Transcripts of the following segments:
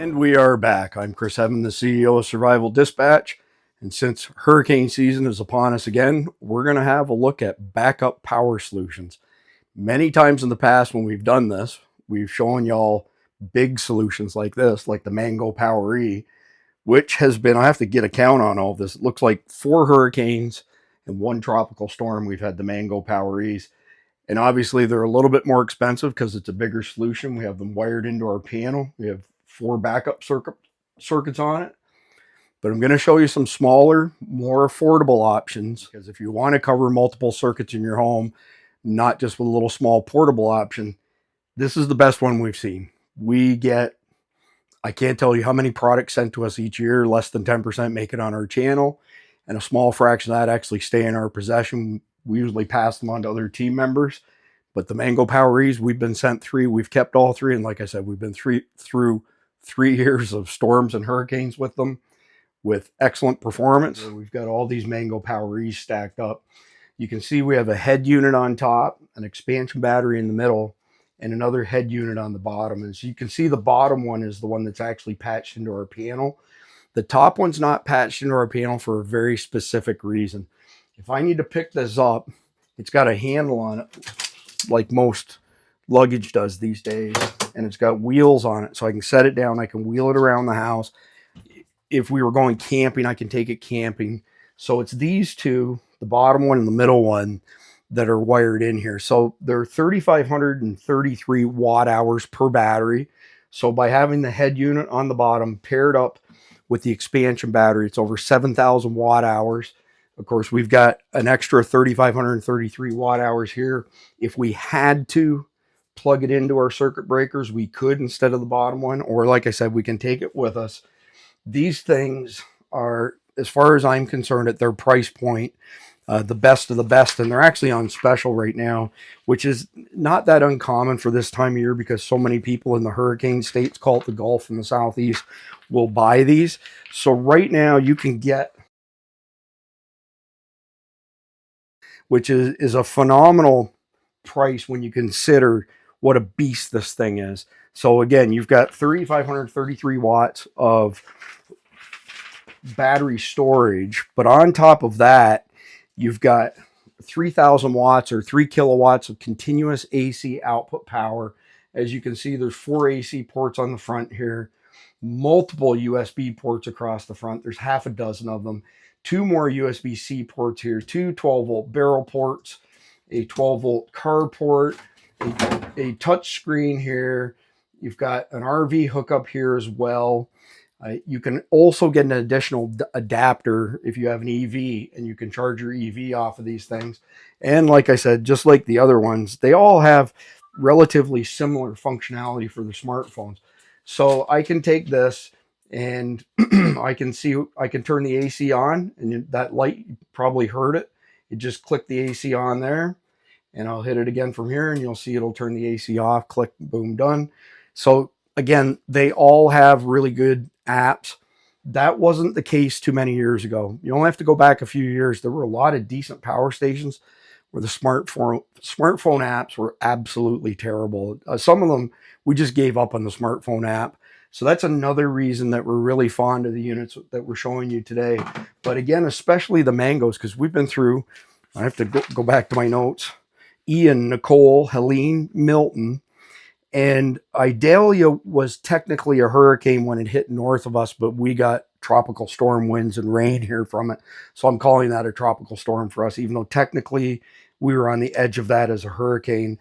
And we are back. I'm Chris Evan, the CEO of Survival Dispatch. And since hurricane season is upon us again, we're going to have a look at backup power solutions. Many times in the past when we've done this, we've shown y'all big solutions like this, like the Mango Power E, which has been, I have to get a count on all of this. It looks like 4 hurricanes and 1 tropical storm. We've had the Mango Power E's. And obviously they're a little bit more expensive because it's a bigger solution. We have them wired into our panel. We have 4 backup circuits on it. But I'm going to show you some smaller, more affordable options, because if you want to cover multiple circuits in your home, not just with a little small portable option, this is the best one we've seen. We get, I can't tell you how many products sent to us each year. Less than 10% make it on our channel, and a small fraction of that actually stay in our possession. We usually pass them on to other team members. But the Mango Power E's, we've been sent 3. We've kept all 3. And like I said, we've been through 3 years of storms and hurricanes with them, with excellent performance. We've got all these Mango Power E's stacked up. You can see we have a head unit on top, an expansion battery in the middle, and another head unit on the bottom. And so you can see the bottom one is the one that's actually patched into our panel. The top one's not patched into our panel for a very specific reason. If I need to pick this up, it's got a handle on it, like most luggage does these days, and it's got wheels on it, so I can set it down. I can wheel it around the house. If we were going camping, I can take it camping. So it's these 2, the bottom one and the middle one, that are wired in here. So they're 3,533 watt hours per battery. So by having the head unit on the bottom paired up with the expansion battery, it's over 7,000 watt hours. Of course, we've got an extra 3,533 watt hours here. If we had to plug it into our circuit breakers, we could instead of the bottom one. Or like I said, we can take it with us. These things are, as far as I'm concerned, at their price point, the best of the best. And they're actually on special right now, which is not that uncommon for this time of year, because so many people in the hurricane states, call it the Gulf in the Southeast, will buy these. So right now you can get, which is a phenomenal price when you consider what a beast this thing is. So again, you've got 3,533 watts of battery storage, but on top of that, you've got 3,000 watts or 3 kilowatts of continuous AC output power. As you can see, there's 4 AC ports on the front here, multiple USB ports across the front. There's half a dozen of them. 2 more USB-C ports here, 2 12-volt barrel ports, a 12-volt car port, a touch screen here. You've got an RV hookup here as well. You can also get an additional adapter if you have an EV, and you can charge your EV off of these things. And like I said, just like the other ones, they all have relatively similar functionality for the smartphones. So I can take this and I can turn the AC on, and that light, you probably heard it. You just click the AC on there, and I'll hit it again from here, and you'll see it'll turn the AC off. Click, boom, done. So again, they all have really good apps. That wasn't the case too many years ago. You only have to go back a few years. There were a lot of decent power stations where the smartphone apps were absolutely terrible. Some of them, we just gave up on the smartphone app. So that's another reason that we're really fond of the units that we're showing you today. But again, especially the Mangos, because we've been through, I have to go back to my notes, Ian, Nicole, Helene, Milton, and Idalia was technically a hurricane when it hit north of us, but we got tropical storm winds and rain here from it. So I'm calling that a tropical storm for us, even though technically we were on the edge of that as a hurricane.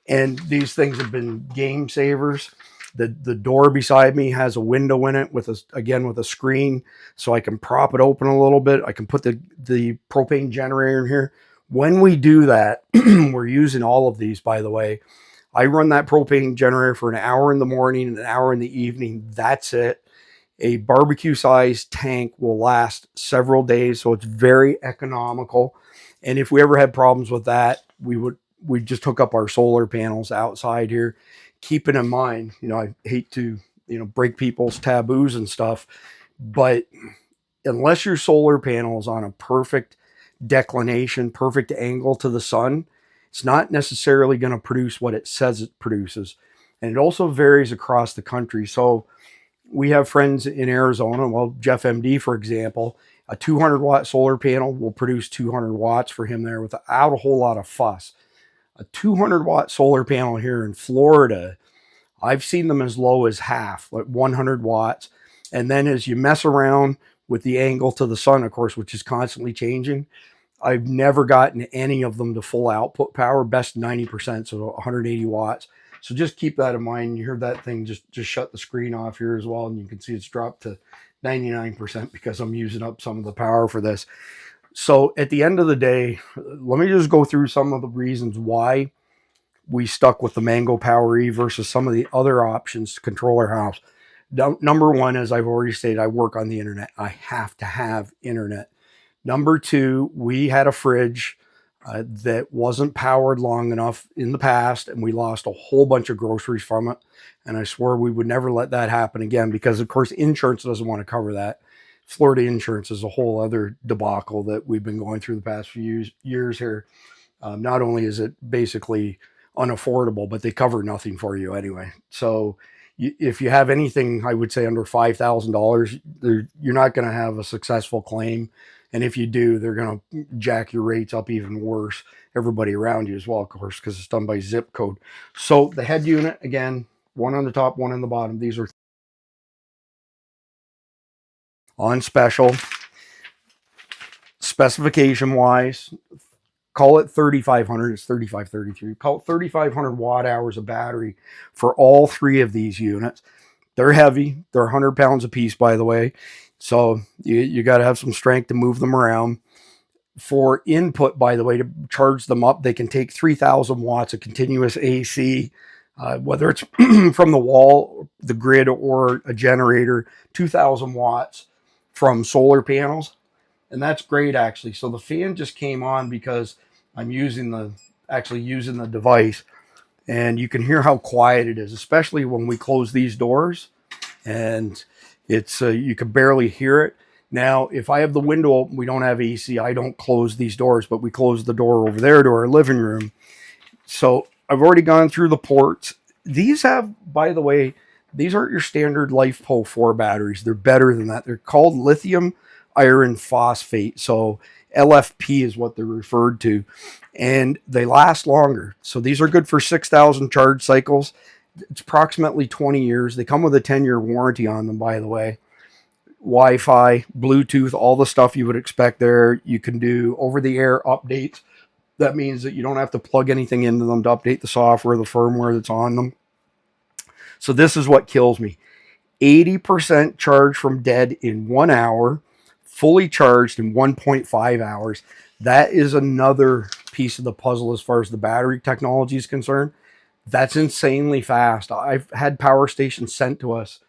And these things have been game savers. The door beside me has a window in it with a screen, so I can prop it open a little bit. I can put the propane generator in here. When we do that, we're using all of these, by the way. I run that propane generator for an hour in the morning and an hour in the evening. That's it. A barbecue sized tank will last several days, so it's very economical. And if we ever had problems with that, we'd just hook up our solar panels outside here. Keeping in mind, I hate to, break people's taboos and stuff, but unless your solar panel is on a perfect declination, perfect angle to the sun, it's not necessarily going to produce what it says it produces. And it also varies across the country. So we have friends in Arizona. Well, Jeff MD, for example, a 200-watt solar panel will produce 200 watts for him there without a whole lot of fuss. A 200-watt solar panel here in Florida, I've seen them as low as half, like 100 watts. And then as you mess around with the angle to the sun, of course, which is constantly changing, I've never gotten any of them to full output power, best 90%, so 180 watts. So just keep that in mind. You heard that thing just shut the screen off here as well, and you can see it's dropped to 99% because I'm using up some of the power for this. So at the end of the day, let me just go through some of the reasons why we stuck with the Mango Power E versus some of the other options to control our house. Number one, as I've already stated, I work on the internet. I have to have internet. Number two, we had a fridge that wasn't powered long enough in the past, and we lost a whole bunch of groceries from it. And I swore we would never let that happen again because, of course, insurance doesn't want to cover that. Florida insurance is a whole other debacle that we've been going through the past few years here. Not only is it basically unaffordable, but they cover nothing for you anyway. So if you have anything, I would say under $5,000, you're not going to have a successful claim. And if you do, they're going to jack your rates up even worse. Everybody around you as well, of course, because it's done by zip code. So the head unit, again, one on the top, one on the bottom. These are on special. Specification wise, call it 3,500. It's 3,533. Call it 3,500 watt hours of battery for all three of these units. They're heavy. They're 100 pounds a piece, by the way. So you got to have some strength to move them around. For input, by the way, to charge them up, they can take 3,000 watts of continuous AC, whether it's from the wall, the grid, or a generator, 2,000 watts from solar panels. And that's great, actually. So the fan just came on because I'm actually using the device. And you can hear how quiet it is, especially when we close these doors. And it's you can barely hear it. Now, if I have the window open, we don't have AC. I don't close these doors, but we close the door over there to our living room. So I've already gone through the ports. These have, by the way, these aren't your standard LiFePO 4 batteries. They're better than that. They're called lithium iron phosphate. So LFP is what they're referred to. And they last longer. So these are good for 6,000 charge cycles. It's approximately 20 years. They come with a 10-year warranty on them, by the way. Wi-Fi, Bluetooth, all the stuff you would expect there. You can do over-the-air updates. That means that you don't have to plug anything into them to update the software, the firmware that's on them. So this is what kills me. 80% charge from dead in 1 hour, fully charged in 1.5 hours. That is another piece of the puzzle as far as the battery technology is concerned. That's insanely fast. I've had power stations sent to us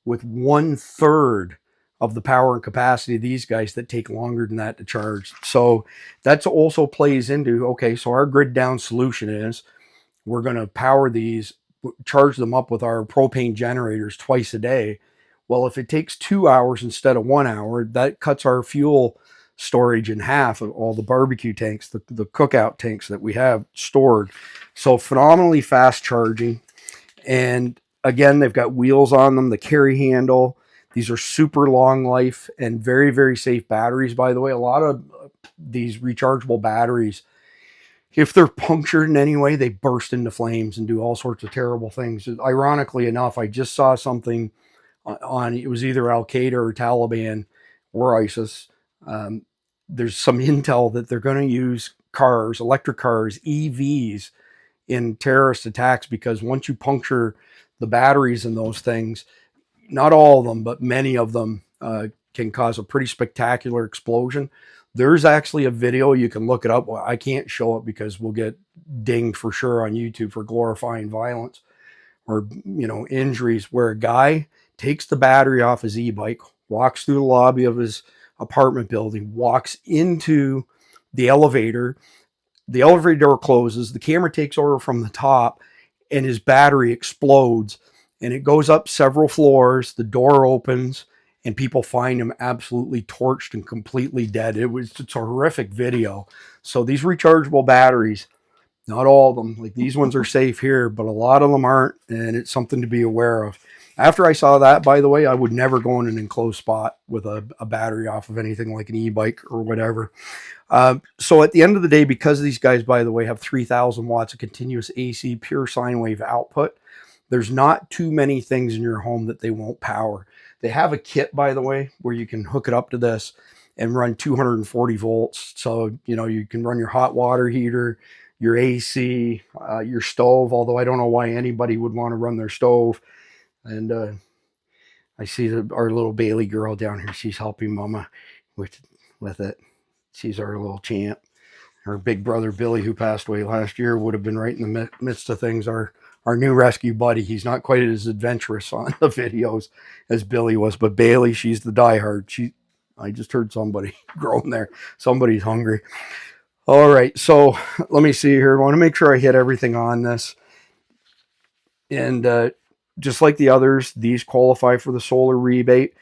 with 1/3 of the power and capacity of these guys that take longer than that to charge. So that's also plays into, okay, so our grid down solution is we're going to power these, charge them up with our propane generators twice a day. Well, if it takes 2 hours instead of 1 hour, that cuts our fuel storage in half of all the barbecue tanks, the cookout tanks that we have stored. So phenomenally fast charging. And again, they've got wheels on them, the carry handle. These are super long life and very, very safe batteries, by the way. A lot of these rechargeable batteries, if they're punctured in any way, they burst into flames and do all sorts of terrible things. Ironically enough, I just saw something on, it was either Al Qaeda or Taliban or ISIS. There's some intel that they're going to use cars, electric cars, EVs, in terrorist attacks, because once you puncture the batteries in those things, not all of them, but many of them can cause a pretty spectacular explosion. There's actually a video, you can look it up. Well, I can't show it because we'll get dinged for sure on YouTube for glorifying violence or, injuries, where a guy takes the battery off his e-bike, walks through the lobby of his apartment building, walks into the elevator door closes, the camera takes over from the top, and his battery explodes, and it goes up several floors, the door opens, and people find him absolutely torched and completely dead. It's a horrific video. So these rechargeable batteries, Not all of them. Like these ones are safe here, but a lot of them aren't, and it's something to be aware of. After I saw that, by the way, I would never go in an enclosed spot with a battery off of anything like an e-bike or whatever. So at the end of the day, because these guys, by the way, have 3,000 watts of continuous AC pure sine wave output, there's not too many things in your home that they won't power. They have a kit, by the way, where you can hook it up to this and run 240 volts. So, you know, you can run your hot water heater, your AC, your stove, although I don't know why anybody would want to run their stove. And I see our little Bailey girl down here. She's helping Mama with it. She's our little champ. Her big brother Billy, who passed away last year, would have been right in the midst of things. Our new rescue buddy. He's not quite as adventurous on the videos as Billy was, but Bailey, she's the diehard. I just heard somebody groan there. Somebody's hungry. All right, so let me see here. I want to make sure I hit everything on this. And just like the others, these qualify for the solar rebate.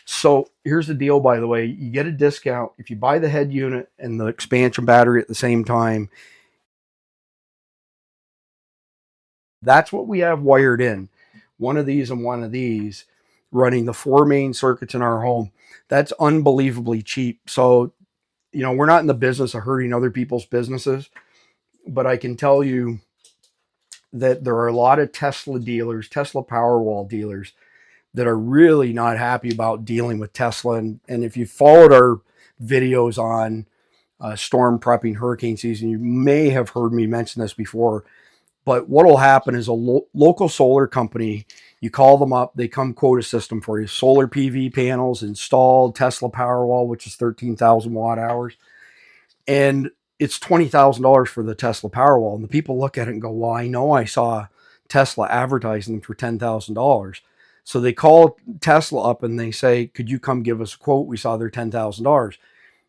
So here's the deal, by the way. You get a discount if you buy the head unit and the expansion battery at the same time. That's what we have wired in. One of these and one of these, running the 4 main circuits in our home. That's unbelievably cheap. So, you know, we're not in the business of hurting other people's businesses, but I can tell you that there are a lot of Tesla dealers, Tesla Powerwall dealers, that are really not happy about dealing with Tesla. And if you followed our videos on storm prepping hurricane season, you may have heard me mention this before. But what will happen is a local solar company, you call them up, they come quote a system for you. Solar PV panels installed, Tesla Powerwall, which is 13,000 watt hours. And it's $20,000 for the Tesla Powerwall. And the people look at it and go, well, I know I saw Tesla advertising them for $10,000. So they call Tesla up and they say, could you come give us a quote? We saw their $10,000.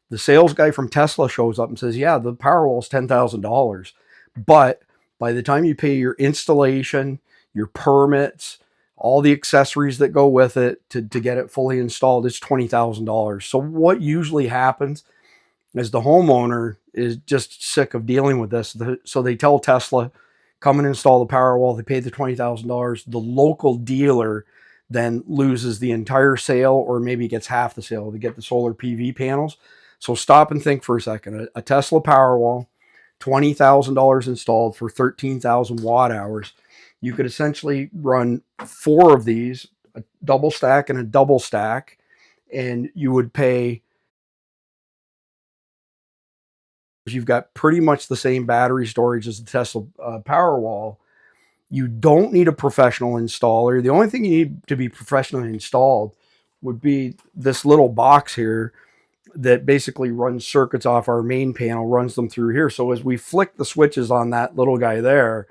The sales guy from Tesla shows up and says, yeah, the Powerwall is $10,000. But by the time you pay your installation, your permits, all the accessories that go with it to get it fully installed, it's $20,000. So what usually happens is the homeowner is just sick of dealing with this. So they tell Tesla, come and install the Powerwall. They pay the $20,000. The local dealer then loses the entire sale or maybe gets half the sale to get the solar PV panels. So stop and think for a second. A Tesla Powerwall, $20,000 installed for 13,000 watt hours. You could essentially run 4 of these, a double stack and a double stack, and you would pay. You've got pretty much the same battery storage as the Tesla Powerwall. You don't need a professional installer. The only thing you need to be professionally installed would be this little box here that basically runs circuits off our main panel, runs them through here. So as we flick the switches on that little guy there,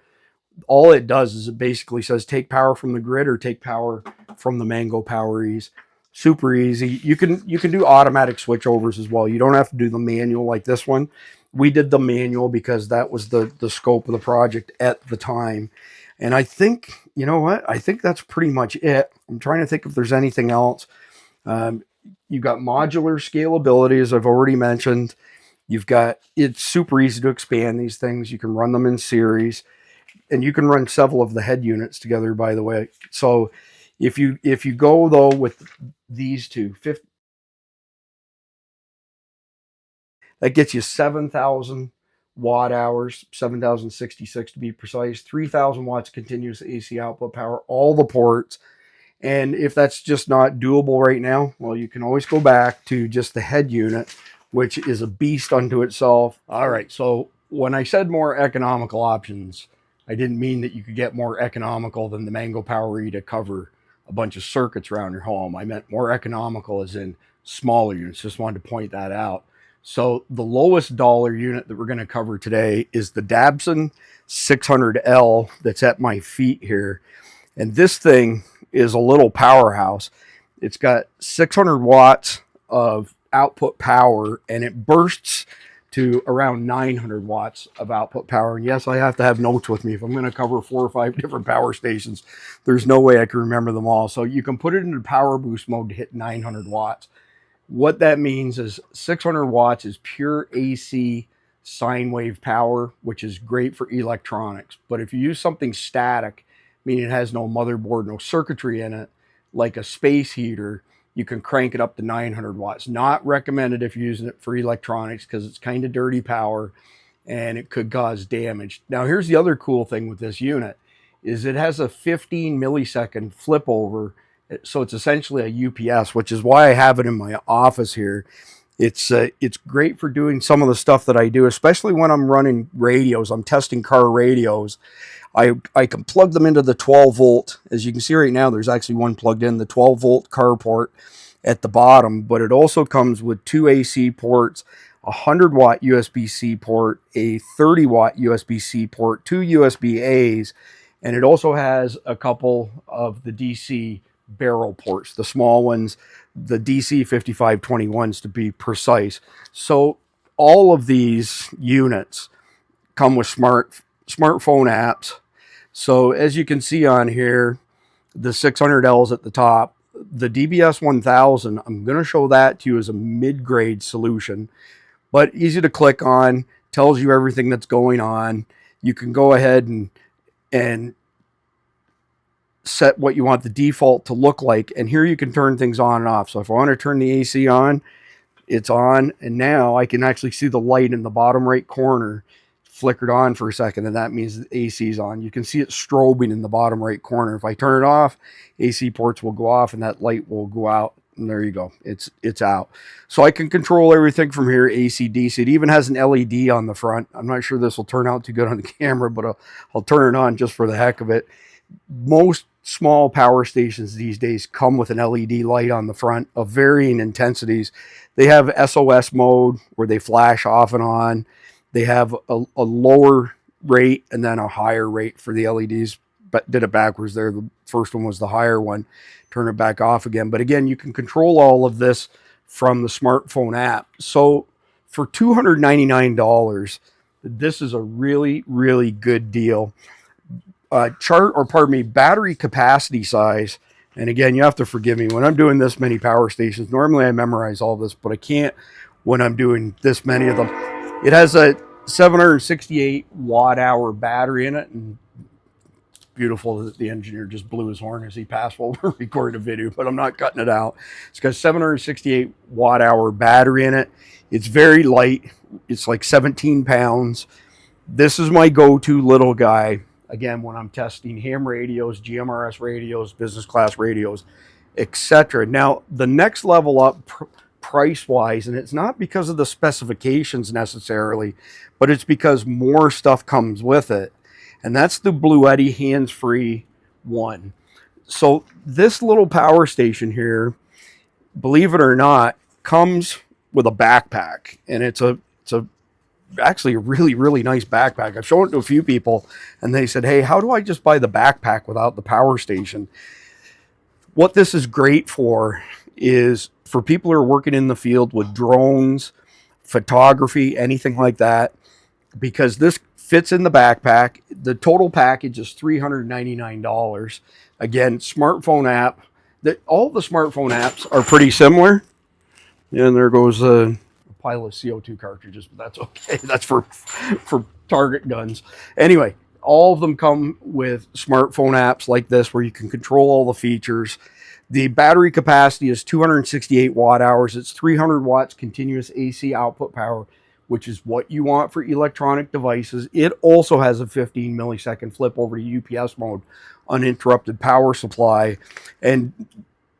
all it does is it basically says take power from the grid or take power from the Mango Power Ease. Super easy. You can do automatic switchovers as well. You don't have to do the manual like this one. We did the manual because that was the scope of the project at the time. And I think, you know what? I think that's pretty much it. I'm trying to think if there's anything else. You've got modular scalability, as I've already mentioned. It's super easy to expand these things. You can run them in series, and you can run several of the head units together, by the way. So if you go though with these two, that gets you 7,000 watt hours, 7,066 to be precise, 3,000 watts continuous AC output power, all the ports. And if that's just not doable right now, well, you can always go back to just the head unit, which is a beast unto itself. All right, so when I said more economical options, I didn't mean that you could get more economical than the Mango Power E to cover a bunch of circuits around your home. I meant more economical as in smaller units. Just wanted to point that out. So the lowest dollar unit that we're going to cover today is the Dabson 600L that's at my feet here. And this thing is a little powerhouse. It's got 600 watts of output power, and it bursts to around 900 watts of output power. And yes, I have to have notes with me. If I'm going to cover 4 or 5 different power stations, there's no way I can remember them all. So you can put it into power boost mode to hit 900 watts. What that means is 600 watts is pure AC sine wave power, which is great for electronics. But if you use something static, meaning it has no motherboard, no circuitry in it, like a space heater, you can crank it up to 900 watts. Not recommended if you're using it for electronics because it's kind of dirty power and it could cause damage. Now, here's the other cool thing with this unit is it has a 15 millisecond flip over. So it's essentially a UPS, which is why I have it in my office here. It's great for doing some of the stuff that I do, especially when I'm running radios. I'm testing car radios. I can plug them into the 12 volt. As you can see right now, there's actually one plugged in, the 12 volt car port at the bottom, but it also comes with 2 AC ports, a 100 watt USB-C port, a 30 watt USB-C port, 2 USB-As, and it also has a couple of the DC barrel ports, the small ones, the DC 5521s to be precise. So all of these units come with smartphone apps. So as you can see on here, the 600Ls at the top, the DBS 1000, I'm going to show that to you as a mid-grade solution, but easy to click on, tells you everything that's going on. You can go ahead and set what you want the default to look like, and here you can turn things on and off. So if I want to turn the AC on, it's on, and now I can actually see the light in the bottom right corner flickered on for a second, and that means the AC is on. You can see it strobing in the bottom right corner. If I turn it off, AC ports will go off and that light will go out, and there you go, it's out. So I can control everything from here, AC, DC. It even has an LED on the front. I'm not sure this will turn out too good on the camera, but I'll turn it on just for the heck of it. Most small power stations these days come with an LED light on the front of varying intensities. They have SOS mode where they flash off and on. They have a lower rate and then a higher rate for the LEDs, but did it backwards there. The first one was the higher one. Turn it back off again. But again, you can control all of this from the smartphone app. So for $299, this is a really, really good deal. Battery capacity size. And again, you have to forgive me when I'm doing this many power stations. Normally I memorize all this, but I can't when I'm doing this many of them. It has a 768 watt hour battery in it, and it's beautiful that the engineer just blew his horn as he passed while we're recording a video, but I'm not cutting it out. It's got 768 watt hour battery in it. It's very light. It's like 17 pounds. This is my go-to little guy. Again, when I'm testing ham radios, GMRS radios, business class radios, etc. Now, the next level up price-wise, and it's not because of the specifications necessarily, but it's because more stuff comes with it, and that's the Bluetti Handsfree one. So this little power station here, believe it or not, comes with a backpack, and it's actually a really, really nice backpack. I've shown it to a few people, and they said, hey, how do I just buy the backpack without the power station? What this is great for is for people who are working in the field with drones, photography, anything like that, because this fits in the backpack. The total package is $399. Again, smartphone app. All the smartphone apps are pretty similar. And there goes a pile of CO2 cartridges, but that's okay. That's for target guns. Anyway, all of them come with smartphone apps like this where you can control all the features. The battery capacity is 268 watt hours. It's 300 watts continuous AC output power, which is what you want for electronic devices. It also has a 15 millisecond flip over to UPS mode, uninterrupted power supply, and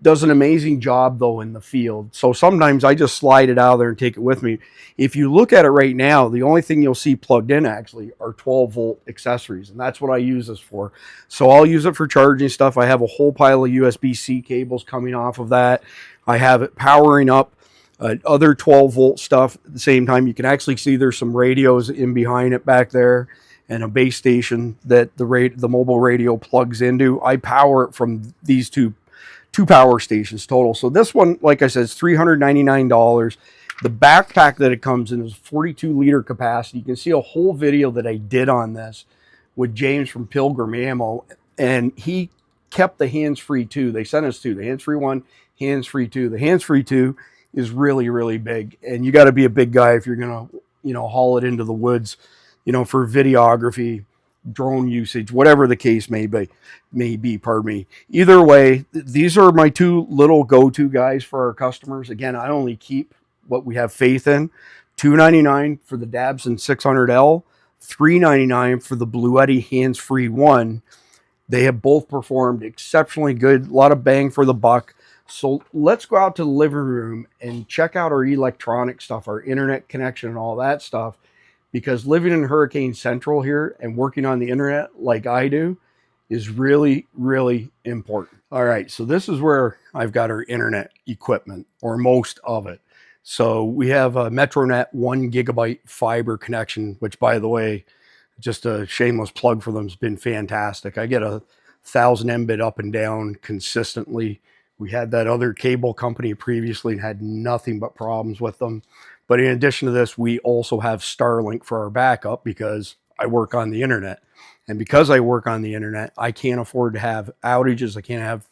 does an amazing job though in the field. So sometimes I just slide it out of there and take it with me. If you look at it right now, the only thing you'll see plugged in actually are 12 volt accessories, and that's what I use this for. So I'll use it for charging stuff. I have a whole pile of USB-C cables coming off of that. I have it powering up other 12 volt stuff at the same time. You can actually see there's some radios in behind it back there, and a base station that the mobile radio plugs into. I power it from these two power stations total. So this one, like I said, is $399. The backpack that it comes in is 42 liter capacity. You can see a whole video that I did on this with James from Pilgrim Ammo, and he kept the Handsfree 2. They sent us two, the Handsfree 1, Handsfree 2. The Handsfree 2 is really, really big, and you got to be a big guy if you're going to haul it into the woods, for videography, drone usage, whatever the case may be, pardon me. Either way, these are my two little go-to guys for our customers. Again, I only keep what we have faith in. $299 for the Dabbson 600L, $399 for the Bluetti Handsfree 1. They have both performed exceptionally good, a lot of bang for the buck. So let's go out to the living room and check out our electronic stuff, our internet connection and all that stuff, because living in Hurricane Central here and working on the internet like I do is really, really important. All right, so this is where I've got our internet equipment, or most of it. So we have a Metronet 1 gigabyte fiber connection, which, by the way, just a shameless plug for them, has been fantastic. I get 1,000 Mbit up and down consistently. We had that other cable company previously and had nothing but problems with them. But in addition to this, we also have Starlink for our backup because I work on the internet. And because I work on the internet, I can't afford to have outages. I can't have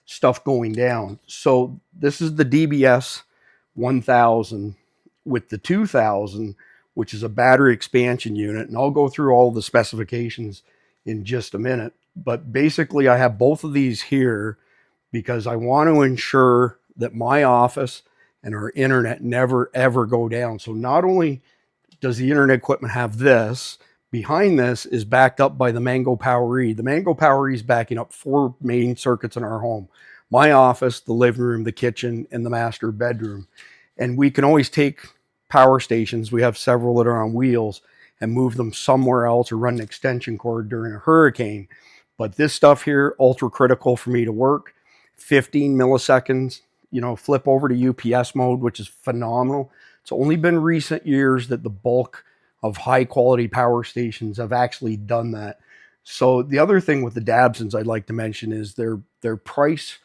stuff going down. So this is the DBS 1000 with the 2000, which is a battery expansion unit. And I'll go through all the specifications in just a minute. But basically, I have both of these here because I want to ensure that my office and our internet never, ever go down. So not only does the internet equipment have this, behind this is backed up by the Mango Power E. The Mango Power E is backing up 4 main circuits in our home: my office, the living room, the kitchen, and the master bedroom. And we can always take power stations, we have several that are on wheels, and move them somewhere else or run an extension cord during a hurricane. But this stuff here, ultra critical for me to work. 15 milliseconds, flip over to UPS mode, which is phenomenal. It's only been recent years that the bulk of high quality power stations have actually done that. So the other thing with the Dabbsons I'd like to mention is their price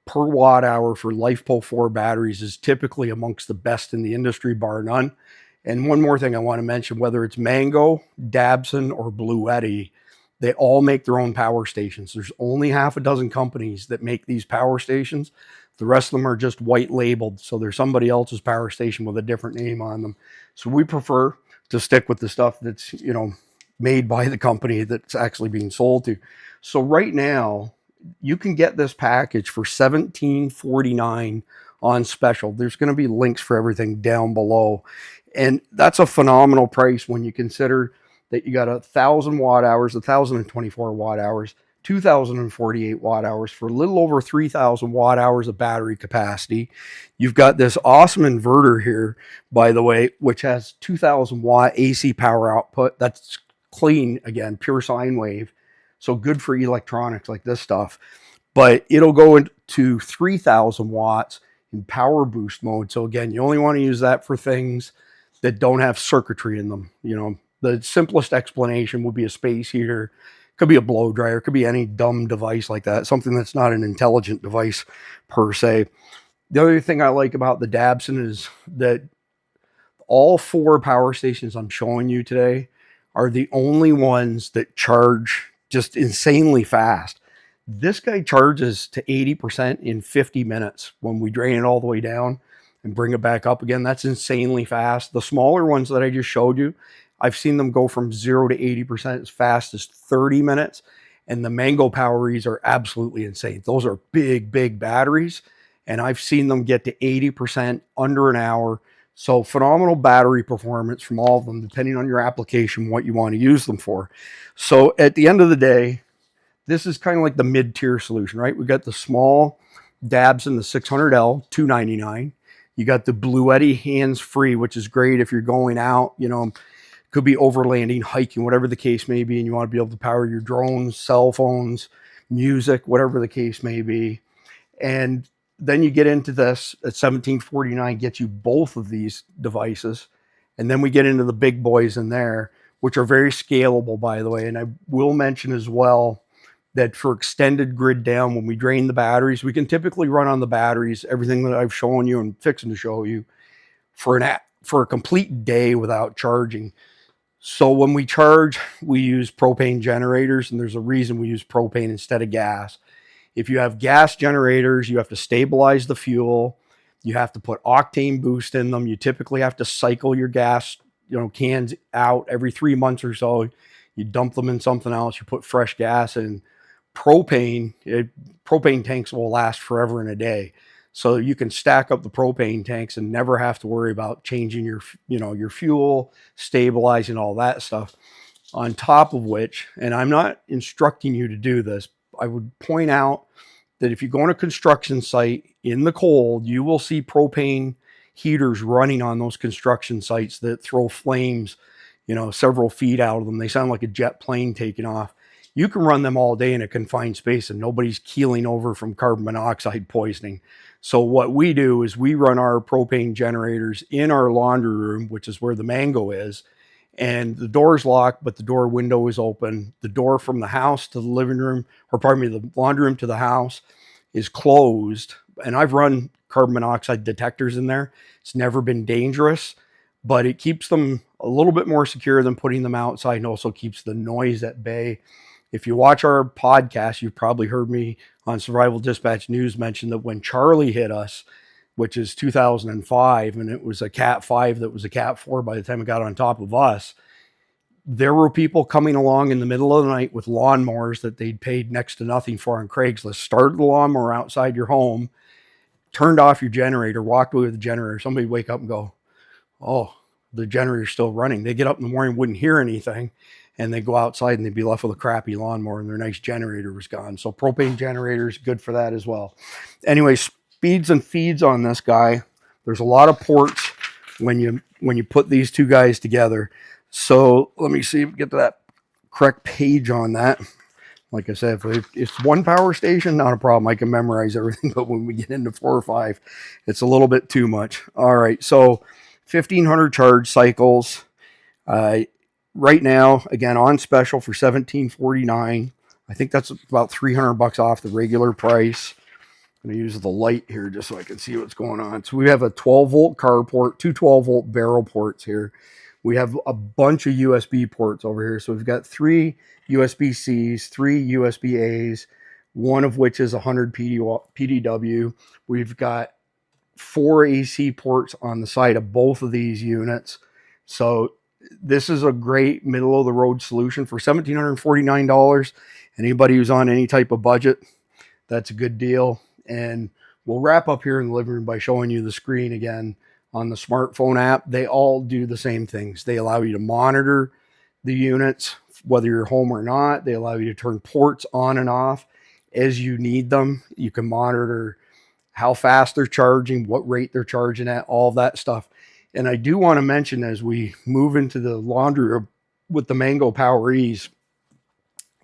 per watt hour for LifePo 4 batteries is typically amongst the best in the industry, bar none. And one more thing I want to mention, whether it's Mango, Dabbson, or Bluetti, they all make their own power stations. There's only half a dozen companies that make these power stations. The rest of them are just white labeled. So there's somebody else's power station with a different name on them. So we prefer to stick with the stuff that's, made by the company that's actually being sold to. So right now, you can get this package for $17.49 on special. There's going to be links for everything down below. And that's a phenomenal price when you consider that you got 1,000 watt hours, 1,024 watt hours, 2,048 watt hours for a little over 3,000 watt hours of battery capacity. You've got this awesome inverter here, by the way, which has 2,000 watt AC power output. That's clean, again, pure sine wave. So good for electronics like this stuff. But it'll go into 3,000 watts in power boost mode. So again, you only want to use that for things that don't have circuitry in them. The simplest explanation would be a space heater. Could be a blow dryer, could be any dumb device like that, something that's not an intelligent device per se. The other thing I like about the Dabson is that all 4 power stations I'm showing you today are the only ones that charge just insanely fast. This guy charges to 80% in 50 minutes when we drain it all the way down and bring it back up again. That's insanely fast. The smaller ones that I just showed you, I've seen them go from 0 to 80% as fast as 30 minutes. And the Mango Power E's are absolutely insane. Those are big, big batteries. And I've seen them get to 80% under an hour. So phenomenal battery performance from all of them, depending on your application, what you want to use them for. So at the end of the day, this is kind of like the mid-tier solution, right? We got the small Dabbson, the 600L, $299. You got the Bluetti Handsfree, which is great if you're going out, could be overlanding, hiking, whatever the case may be, and you want to be able to power your drones, cell phones, music, whatever the case may be. And then you get into this at $17.49, gets you both of these devices. And then we get into the big boys in there, which are very scalable, by the way. And I will mention as well that for extended grid down, when we drain the batteries, we can typically run on the batteries, everything that I've shown you and fixing to show you, for a complete day without charging. So when we charge, we use propane generators, and there's a reason we use propane instead of gas. If you have gas generators, you have to stabilize the fuel. You have to put octane boost in them. You typically have to cycle your gas, cans out every 3 months or so. You dump them in something else. You put fresh gas in. Propane, propane tanks will last forever and a day. So you can stack up the propane tanks and never have to worry about changing your fuel, stabilizing all that stuff. On top of which, and I'm not instructing you to do this, I would point out that if you go on a construction site in the cold, you will see propane heaters running on those construction sites that throw flames, several feet out of them. They sound like a jet plane taking off. You can run them all day in a confined space and nobody's keeling over from carbon monoxide poisoning. So what we do is we run our propane generators in our laundry room, which is where the Mango is, and the door's locked, but the door window is open. The door from the house to the living room, or pardon me, the laundry room to the house is closed. And I've run carbon monoxide detectors in there. It's never been dangerous, but it keeps them a little bit more secure than putting them outside, and also keeps the noise at bay. If you watch our podcast, you've probably heard me on Survival Dispatch News mention that when Charlie hit us, which is 2005, and it was a Cat 5 that was a Cat 4 by the time it got on top of us, there were people coming along in the middle of the night with lawnmowers that they'd paid next to nothing for on Craigslist, started the lawnmower outside your home, turned off your generator, walked away with the generator. Somebody would wake up and go, oh, the generator's still running. They get up in the morning, wouldn't hear anything, and they go outside and they'd be left with a crappy lawnmower and their nice generator was gone. So propane generators, good for that as well. Anyway, speeds and feeds on this guy. There's a lot of ports when you put these two guys together. So let me see if we get to that correct page on that. Like I said, if it's one power station, not a problem. I can memorize everything. But when we get into 4 or 5, it's a little bit too much. All right, so 1,500 charge cycles. Right now, again, on special for $17.49. I think that's about $300 off the regular price. I'm going to use the light here just so I can see what's going on. So we have a 12-volt car port, two 12-volt barrel ports here. We have a bunch of USB ports over here. So we've got 3 USB-Cs, 3 USB-As, one of which is 100 PDW. We've got 4 AC ports on the side of both of these units. So this is a great middle-of-the-road solution for $1,749. Anybody who's on any type of budget, that's a good deal. And we'll wrap up here in the living room by showing you the screen again on the smartphone app. They all do the same things. They allow you to monitor the units, whether you're home or not. They allow you to turn ports on and off as you need them. You can monitor how fast they're charging, what rate they're charging at, all of that stuff. And I do want to mention, as we move into the laundry room with the Mango Power Ease,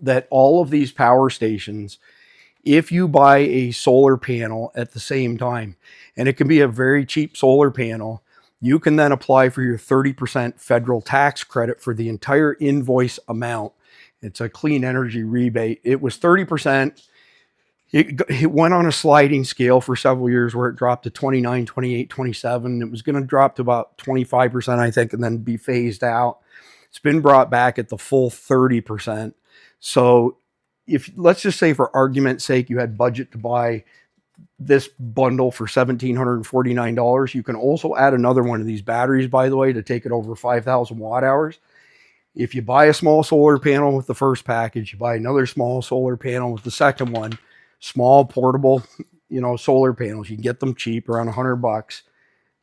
that all of these power stations, if you buy a solar panel at the same time, and it can be a very cheap solar panel, you can then apply for your 30% federal tax credit for the entire invoice amount. It's a clean energy rebate. It was 30%. It went on a sliding scale for several years where it dropped to 29, 28, 27. It was going to drop to about 25%, I think, and then be phased out. It's been brought back at the full 30%. So if, let's just say for argument's sake, you had budget to buy this bundle for $1,749, you can also add another one of these batteries, by the way, to take it over 5,000 watt hours. If you buy a small solar panel with the first package, you buy another small solar panel with the second one, small portable, solar panels, you can get them cheap, around $100.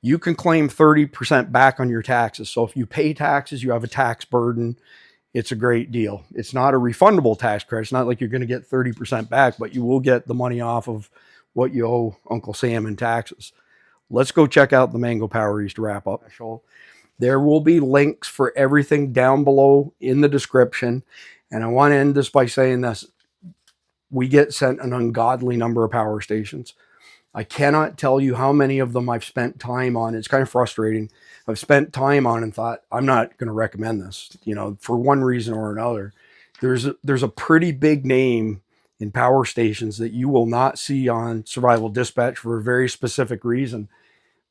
You can claim 30% back on your taxes. So if you pay taxes, you have a tax burden. It's a great deal. It's not a refundable tax credit. It's not like you're going to get 30% back, but you will get the money off of what you owe Uncle Sam in taxes. Let's go check out the Mango Power Ease to wrap up. There will be links for everything down below in the description. And I want to end this by saying this. We get sent an ungodly number of power stations. I cannot tell you how many of them I've spent time on. It's kind of frustrating. I've spent time on and thought, I'm not going to recommend this, for one reason or another. There's a pretty big name in power stations that you will not see on Survival Dispatch for a very specific reason.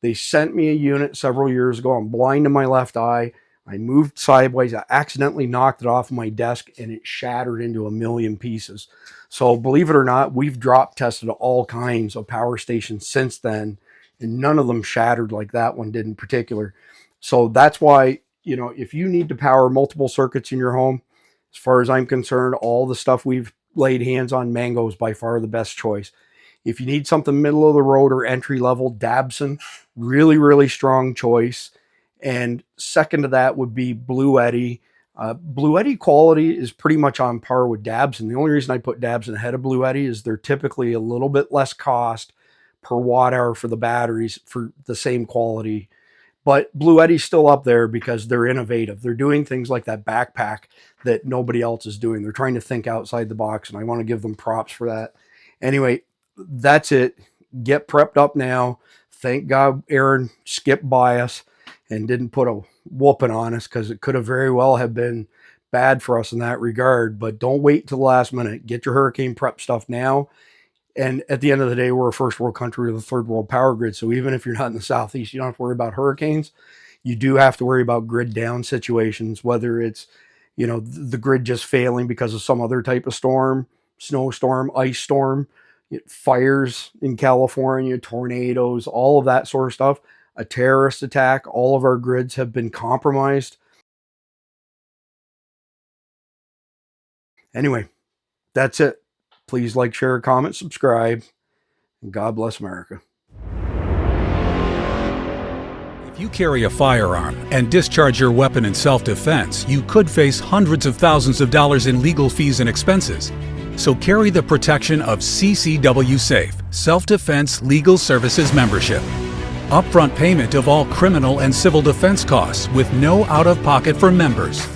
They sent me a unit several years ago. I'm blind in my left eye. I moved sideways. I accidentally knocked it off my desk and it shattered into a million pieces. So believe it or not, we've drop tested all kinds of power stations since then, and none of them shattered like that one did in particular. So that's why you know, if you need to power multiple circuits in your home, as far as I'm concerned, all the stuff we've laid hands on, Mango is by far the best choice. If you need something middle of the road or entry level, Dabson, really, really strong choice. And second to that would be Bluetti. Bluetti quality is pretty much on par with Dabson. The only reason I put Dabson ahead of Bluetti is they're typically a little bit less cost per watt hour for the batteries for the same quality. But Bluetti's still up there because they're innovative. They're doing things like that backpack that nobody else is doing. They're trying to think outside the box, and I want to give them props for that. Anyway, that's it. Get prepped up now. Thank God Aaron skipped by us and didn't put a whooping on us, because it could have very well have been bad for us in that regard. But don't wait till the last minute. Get your hurricane prep stuff now. And at the end of the day, we're a first world country with a third world power grid. So even if you're not in the Southeast, you don't have to worry about hurricanes. You do have to worry about grid down situations, whether it's, you know, the grid just failing because of some other type of storm, snowstorm, ice storm, fires in California, tornadoes, all of that sort of stuff, a terrorist attack. All of our grids have been compromised. Anyway, that's it. Please like, share, comment, subscribe, and God bless America. If you carry a firearm and discharge your weapon in self-defense, you could face hundreds of thousands of dollars in legal fees and expenses. So carry the protection of CCW Safe, Self-Defense Legal Services membership. Upfront payment of all criminal and civil defense costs with no out-of-pocket for members.